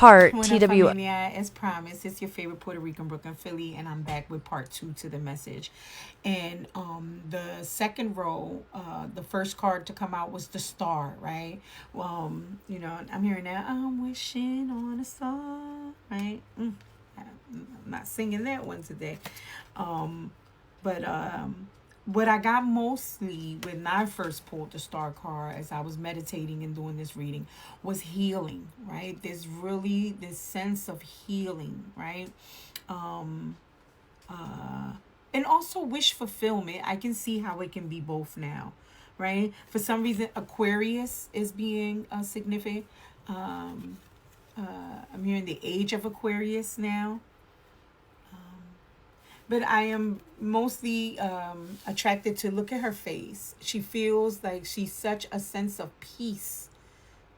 part, What up, TW. familia? As promised, it's your favorite Puerto Rican Brooklyn Philly, and I'm back with part two to the message. And the second row, the first card to come out was the star, right? I'm hearing that I'm wishing on a star, right? I'm not singing that one today. But what I got mostly when I first pulled the star card as I was meditating and doing this reading was healing, right? There's really this sense of healing, right? Um, and also wish fulfillment. I can see how it can be both now, right? For some reason, Aquarius is being significant. Um, I'm hearing the age of Aquarius now. But I am mostly attracted to look at her face. She feels like she's such a sense of peace,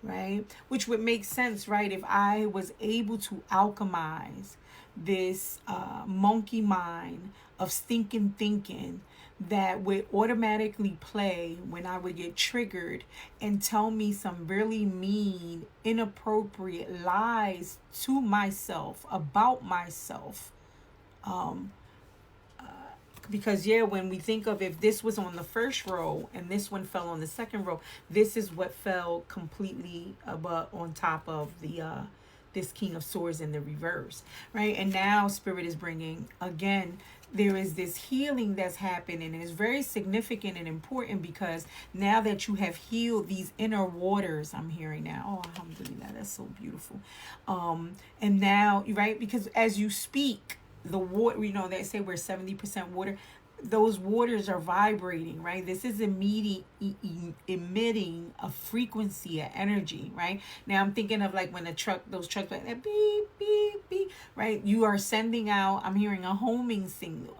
right? Which would make sense, right? If I was able to alchemize this monkey mind of stinking thinking that would automatically play when I would get triggered and tell me some really mean, inappropriate lies to myself about myself. Um, because yeah, when we think of if this was on the first row and this one fell on the second row, this is what fell completely above on top of the this king of swords in the reverse, right? And now spirit is bringing again, there is this healing that's happening, and it's very significant and important because now that you have healed these inner waters, I'm hearing now, oh alhamdulillah, that's so beautiful. And now, right, because as you speak, the water, they say we're 70% water. Those waters are vibrating, right? This is emitting a frequency, an energy, right? Now I'm thinking of like when those trucks like that beep beep beep, right? You are sending out, I'm hearing a honing signal,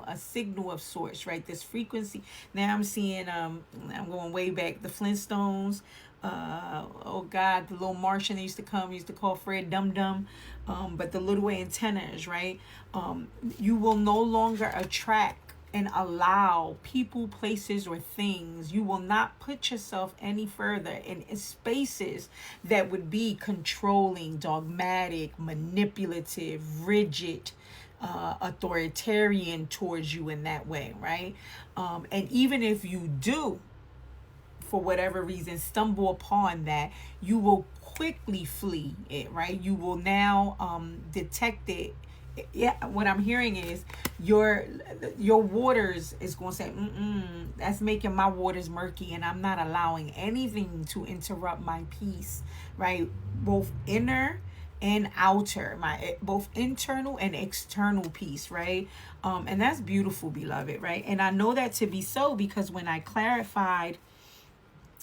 a signal of sorts, right? This frequency. Now I'm seeing I'm going way back, the Flintstones. Oh God, the little Martian that used to come, used to call Fred Dum Dum. But the little antennas, right? You will no longer attract and allow people, places, or things. You will not put yourself any further in spaces that would be controlling, dogmatic, manipulative, rigid, authoritarian towards you in that way, right? And even if you do, for whatever reason, stumble upon that, you will quickly flee it, right? You will now detect it. Yeah, what I'm hearing is your waters is going to say, that's making my waters murky, and I'm not allowing anything to interrupt my peace, right? Both inner and outer, my both internal and external peace, right? And that's beautiful, beloved, right? And I know that to be so because when I clarified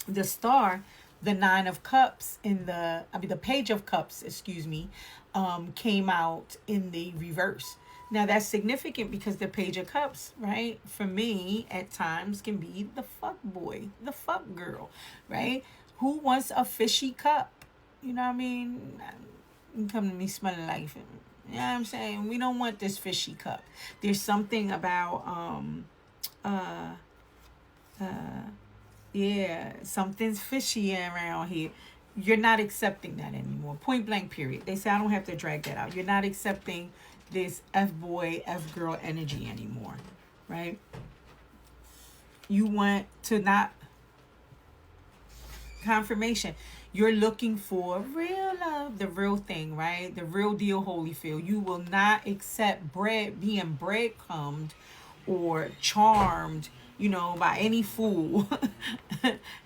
the star, the nine of cups in the page of cups, excuse me, came out in the reverse. Now that's significant because the page of cups, right, for me at times can be the fuck boy, the fuck girl, right? Who wants a fishy cup? You know what I mean? You come to me smelling like, you know what I'm saying? We don't want this fishy cup. There's something about uh yeah, something's fishy around here. You're not accepting that anymore. Point blank, period. They say I don't have to drag that out. You're not accepting this F boy, F girl energy anymore, right? You want to not confirmation. You're looking for real love, the real thing, right? The real deal, Holyfield. You will not accept being breadcrumbed or charmed, by any fool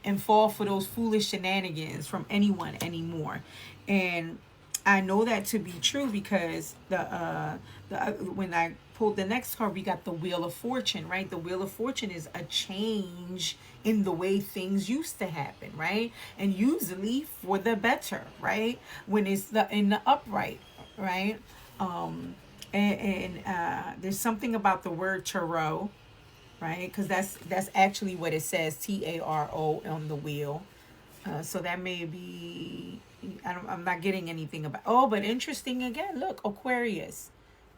and fall for those foolish shenanigans from anyone anymore. And I know that to be true because when I pulled the next card, we got the Wheel of Fortune, right? The Wheel of Fortune is a change in the way things used to happen, right? And usually for the better, right? When it's in the upright, right? And there's something about the word tarot, right? Because that's actually what it says, Taro on the wheel. So that may be, I'm not getting anything about. Oh, but interesting again. Look, Aquarius.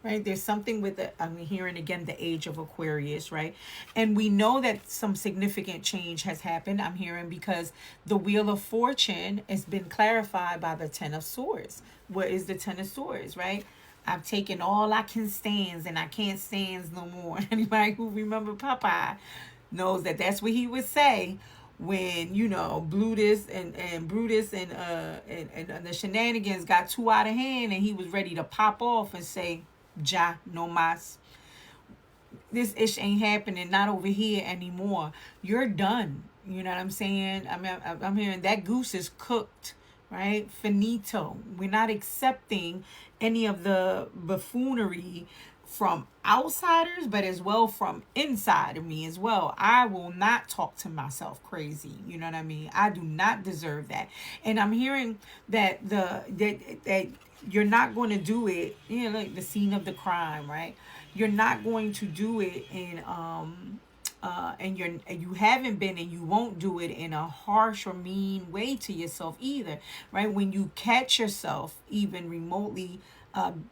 right? There's something with the, I'm hearing again the age of Aquarius, right? And we know that some significant change has happened. I'm hearing because the Wheel of Fortune has been clarified by the Ten of Swords. What is the Ten of Swords, right? I've taken all I can stands and I can't stands no more. Anybody who remember Popeye knows that that's what he would say when, you know, Brutus and the shenanigans got too out of hand and he was ready to pop off and say, Ja no mas. This ish ain't happening, not over here anymore. You're done. You know what I'm saying? I'm hearing that goose is cooked, right? Finito. We're not accepting any of the buffoonery from outsiders, but as well from inside of me as well. I will not talk to myself crazy. You know what I mean? I do not deserve that. And I'm hearing that that you're not going to do it, you know, like the scene of the crime, right? You're not going to do it in and you haven't been and you won't do it in a harsh or mean way to yourself either, right? When you catch yourself even remotely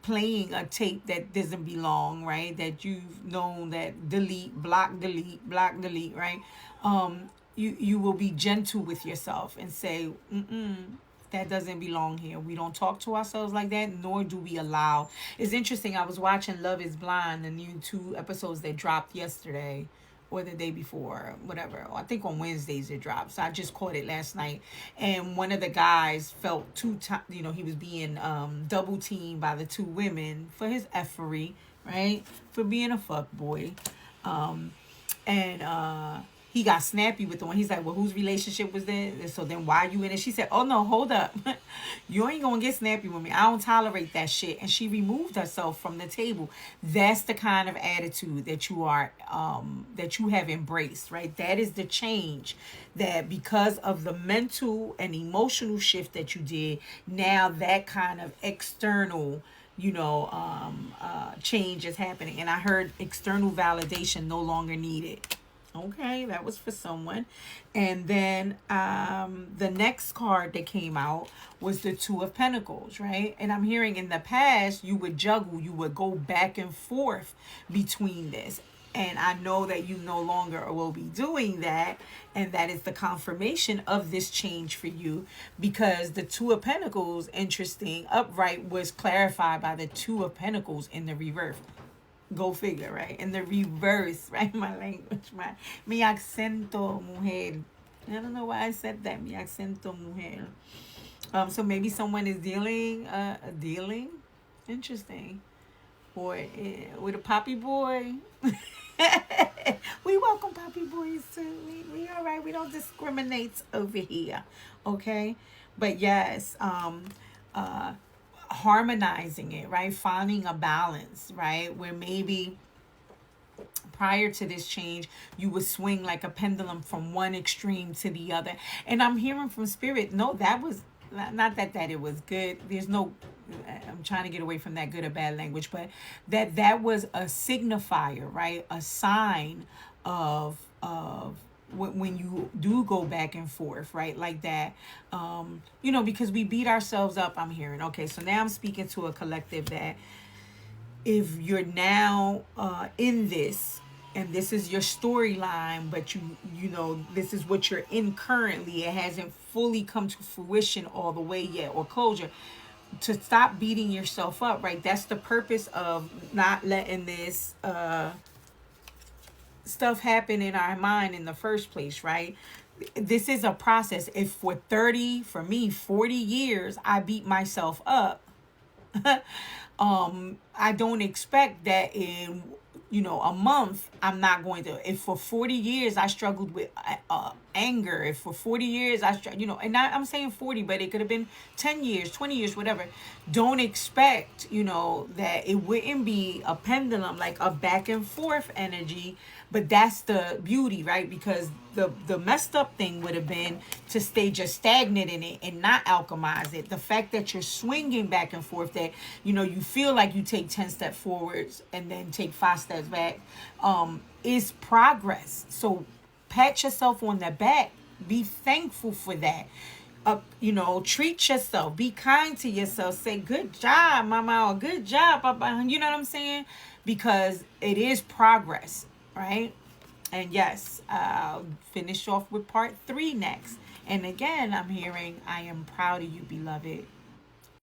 playing a tape that doesn't belong, right? That you've known that block, delete, right? You will be gentle with yourself and say, that doesn't belong here. We don't talk to ourselves like that, nor do we allow. It's interesting. I was watching Love is Blind, the new 2 episodes that dropped yesterday or the day before, whatever. I think on Wednesdays it dropped. So I just caught it last night. And one of the guys felt you know, he was being double teamed by the two women for his effery, right? For being a fuck boy. And he got snappy with the one. He's like, well, whose relationship was this? And so then why are you in it? She said, oh, no, hold up. You ain't going to get snappy with me. I don't tolerate that shit. And she removed herself from the table. That's the kind of attitude that you are, that you have embraced, right? That is the change that because of the mental and emotional shift that you did, now that kind of external change is happening. And I heard external validation no longer needed. Okay, that was for someone. And then the next card that came out was the Two of Pentacles, right? And I'm hearing in the past, you would juggle, you would go back and forth between this. And I know that you no longer will be doing that. And that is the confirmation of this change for you. Because the Two of Pentacles, interesting, upright was clarified by the Two of Pentacles in the reverse. Go figure, right? In the reverse, right? My language, mi acento, mujer. I don't know why I said that, mi acento, mujer. So maybe someone is dealing, interesting, or with a poppy boy. We welcome poppy boys too. We all right. We don't discriminate over here, okay? But yes, harmonizing it, right? Finding a balance, right? Where maybe prior to this change, you would swing like a pendulum from one extreme to the other. And I'm hearing from spirit, no, that was not that it was good. There's no, I'm trying to get away from that good or bad language, but that was a signifier, right? A sign of when you do go back and forth, right? Like that, because we beat ourselves up. I'm hearing, okay, so now I'm speaking to a collective that if you're now in this, and this is your storyline, but this is what you're in currently, it hasn't fully come to fruition all the way yet or closure, to stop beating yourself up, right? That's the purpose of not letting this stuff happen in our mind in the first place, right? This is a process. If for 40 years I beat myself up, I don't expect that in a month I'm not going to. If for 40 years I struggled with anger, if for 40 years and I'm saying 40, but it could have been 10 years, 20 years, whatever. Don't expect that it wouldn't be a pendulum, like a back and forth energy. But that's the beauty, right? Because the messed up thing would have been to stay just stagnant in it and not alchemize it. The fact that you're swinging back and forth, that you feel like you take 10 steps forwards and then take 5 steps back, is progress. So pat yourself on the back. Be thankful for that. treat yourself, be kind to yourself, say good job mama, or good job papa, you know what I'm saying, because it is progress, right? And yes, finish off with part 3 next. And again, I'm hearing, I am proud of you, beloved.